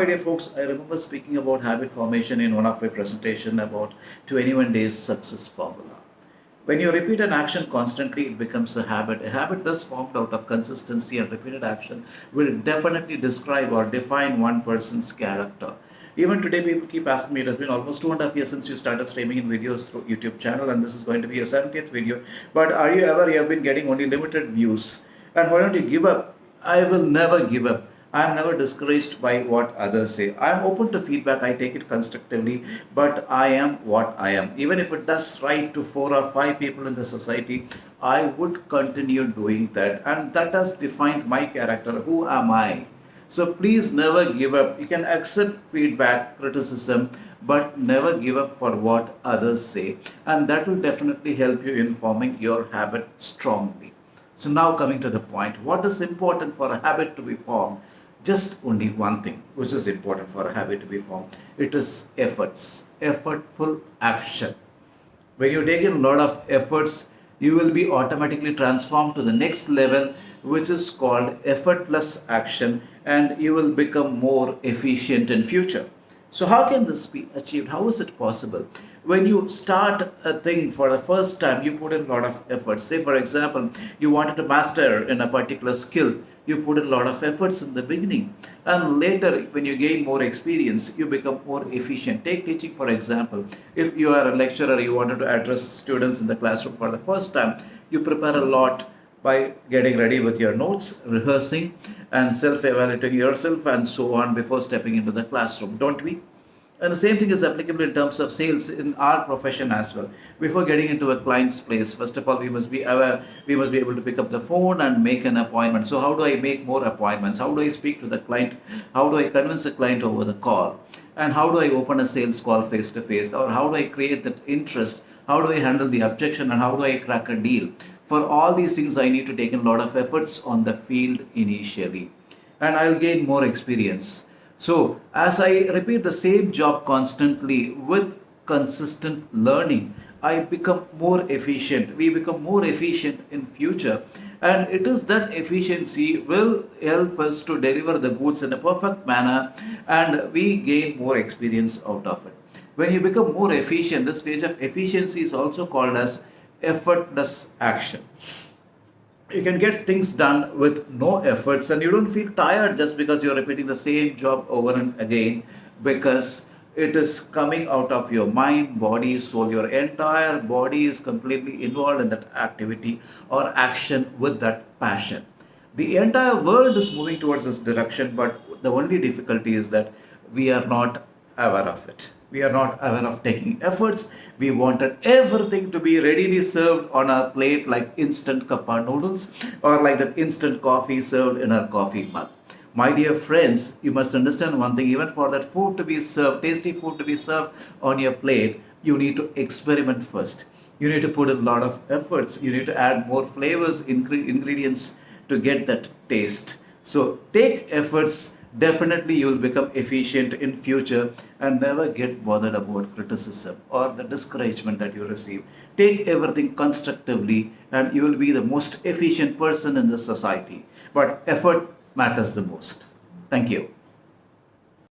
my dear folks, I remember speaking about habit formation in one of my presentation about 21 days success formula. When you repeat an action constantly, it becomes a habit. A habit thus formed out of consistency and repeated action will definitely describe or define one person's character. Even today, people keep asking me, it has been almost 2.5 years since you started streaming in videos through YouTube channel, and this is going to be your 70th video. But you have been getting only limited views. And why don't you give up? I will never give up. I am never discouraged by what others say. I am open to feedback. I take it constructively, but I am what I am. Even if it does right to 4 or 5 people in the society, I would continue doing that. And that has defined my character. Who am I? So please never give up. You can accept feedback, criticism, but never give up for what others say. And that will definitely help you in forming your habit strongly. So now coming to the point, what is important for a habit to be formed? Just only one thing which is important for a habit to be formed. It is efforts, effortful action. When you take in a lot of efforts, you will be automatically transformed to the next level, which is called effortless action, and you will become more efficient in future. So how can this be achieved? How is it possible? When you start a thing for the first time, you put in a lot of effort. Say, for example, you wanted to master in a particular skill. You put in a lot of efforts in the beginning. And later, when you gain more experience, you become more efficient. Take teaching, for example. If you are a lecturer, you wanted to address students in the classroom for the first time, you prepare a lot by getting ready with your notes, rehearsing, and self-evaluating yourself, and so on before stepping into the classroom, don't we? And the same thing is applicable in terms of sales in our profession as well. Before getting into a client's place, first of all, we must be aware, we must be able to pick up the phone and make an appointment. So how do I make more appointments? How do I speak to the client? How do I convince the client over the call? And how do I open a sales call face to face? Or how do I create that interest? How do I handle the objection? And how do I crack a deal? For all these things, I need to take in a lot of efforts on the field initially. And I'll gain more experience. So, as I repeat the same job constantly with consistent learning, I become more efficient. We become more efficient in future. And it is that efficiency will help us to deliver the goods in a perfect manner, and we gain more experience out of it. When you become more efficient, the stage of efficiency is also called as effortless action. You can get things done with no efforts, and you don't feel tired just because you're repeating the same job over and again, because it is coming out of your mind, body, soul. Your entire body is completely involved in that activity or action with that passion. The entire world is moving towards this direction, but the only difficulty is that we are not aware of it. We are not aware of taking efforts. We wanted everything to be readily served on our plate, like instant cuppa noodles or like that instant coffee served in our coffee mug. My dear friends, you must understand one thing. Even for that food to be served, tasty food to be served on your plate, you need to experiment first. You need to put a lot of efforts. You need to add more flavors, ingredients to get that taste. So take efforts. Definitely you will become efficient in future, and never get bothered about criticism or the discouragement that you receive. Take everything constructively, and you will be the most efficient person in the society. But effort matters the most. Thank you.